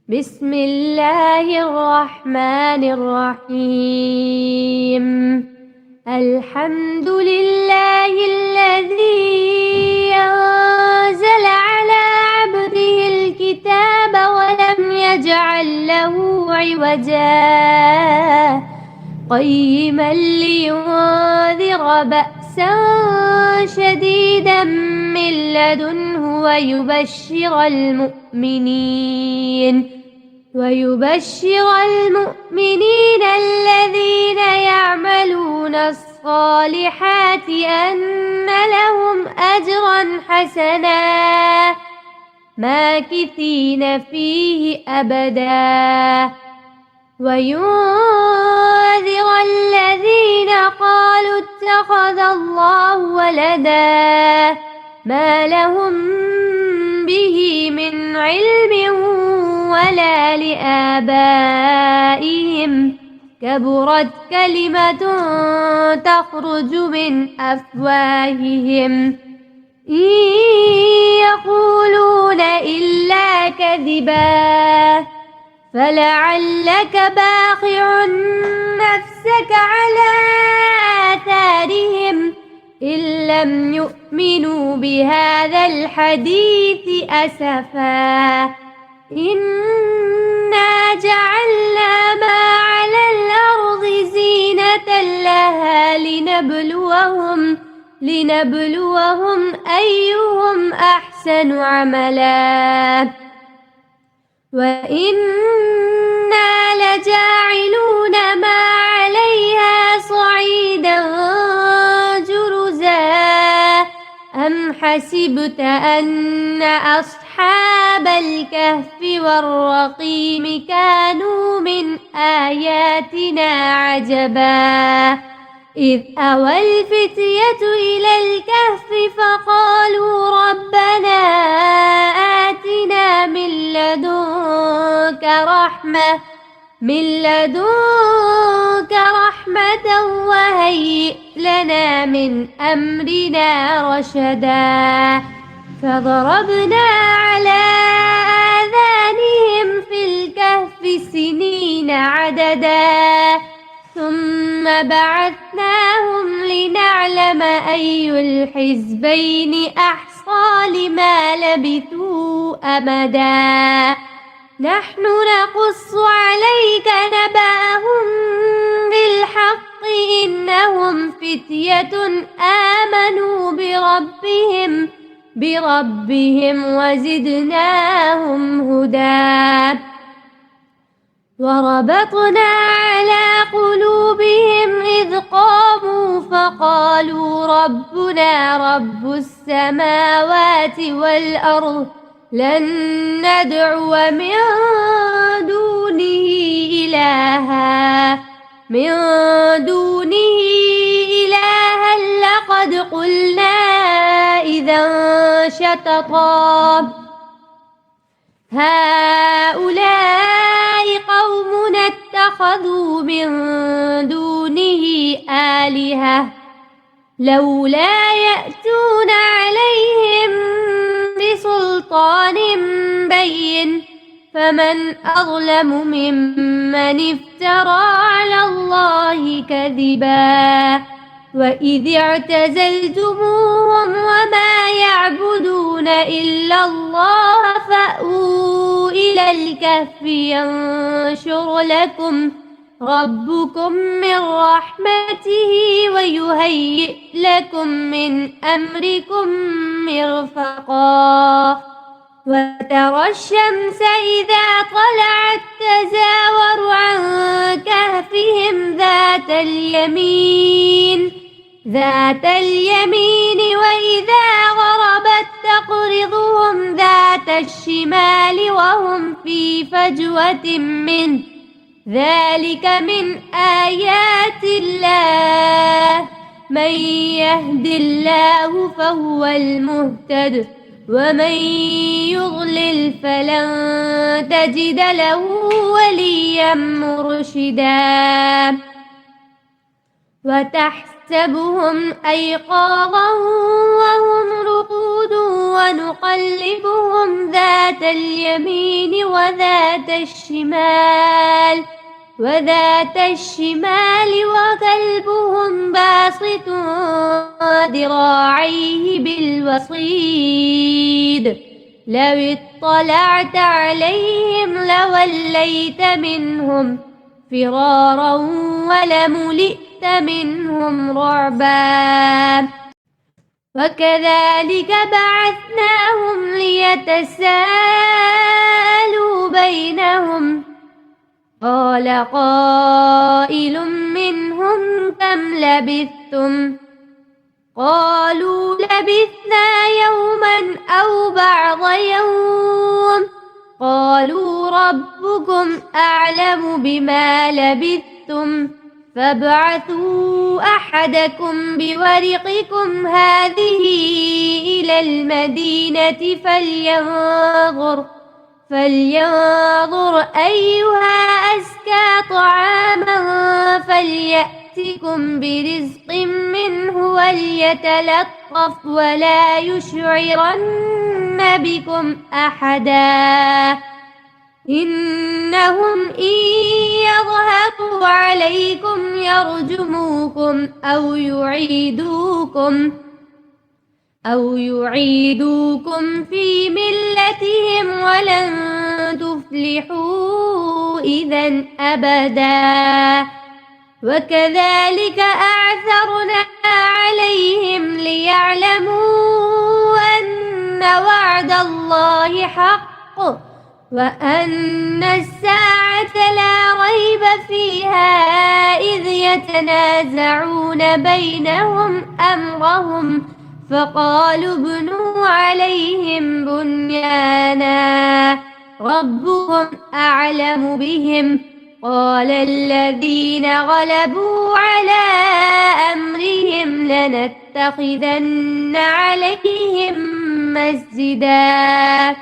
بسم الله الرحمن الرحيم. الحمد لله الذي أنزل على عبده الكتاب ولم يجعل له عوجا قيما لينذر بأسا شديدا من لدنه ويبشر المؤمنين الذين يعملون الصالحات أن لهم أجرا حسنا ماكثين فيه أبدا وينذر الذين قالوا اتخذ الله ولدا ما لهم به من علم ولا لآبائهم كبرت كلمة تخرج من أفواههم إن يقولون إلا كذبا فلعلك باخع نفسك على آثارهم إن لم يؤمنوا بهذا الحديث أسفا إنا جعلنا ما على الأرض زينة لها لنبلوهم أيهم أحسن عملا وإنا لجاعلون ما عليها صعيدا جرزا أم حسبت أن أصحاب الكهف والرقيم كانوا من آياتنا عجبا إذ أوى الفتية إلى الكهف فقالوا ربنا آتنا من لدنك رحمة وهيئ لنا من أمرنا رشدا فضربنا على آذانهم في الكهف سنين عددا ثم بعثناهم لنعلم أي الحزبين أحصى لما لبثوا أمدا نحن نقص عليك نبأهم بالحق إنهم فتية آمنوا بربهم وزدناهم هدى وربطنا على قلوبهم إذ قاموا فقالوا ربنا رب السماوات والأرض لن ندعو من دونه إلها لقد قلنا إذا شططا هؤلاء قومنا اتخذوا من دونه آلهة لولا يأتون عليهم بسلطان بين فمن أظلم ممن افترى على الله كذبا وإذ اعتزلتموهم وما يعبدون إلا الله فأووا إلى الكهف ينشر لكم ربكم من رحمته ويهيئ لكم من أمركم مرفقا وترى الشمس إذا طلعت تزاور عن كهفهم ذات اليمين وإذا غربت تقرضهم ذات الشمال وهم في فجوة منه ذلك من آيات الله من يهد الله فهو المهتد ومن يضلل فلن تجد له وليا مرشدا وتحسبهم أيقاظا وهم رقود ونقلبهم ذات اليمين وذات الشمال وكلبهم باسط ذراعيه بالوصيد لو اطلعت عليهم لوليت منهم فرارا ولملئت منهم رعبا وكذلك بعثناهم ليتساءلوا بينهم قال قائل منهم كم لبثتم قالوا لبثنا يوما أو بعض يوم قالوا ربكم أعلم بما لبثتم فابعثوا أحدكم بورقكم هذه إلى المدينة فلينظر أيها أزكى طعاما فليأتكم برزق منه وليتلطف ولا يشعرن بكم أحدا إنهم إن يظهروا عليكم يرجموكم أو يعيدوكم في ملتهم ولن تفلحوا إذا أبدا وكذلك أعثرنا عليهم ليعلموا أن وعد الله حق وأن الساعة لا ريب فيها إذ يتنازعون بينهم أمرهم فقالوا ابنوا عليهم بنيانا ربهم أعلم بهم قال الذين غلبوا على أمرهم لنتخذن عليهم مسجدا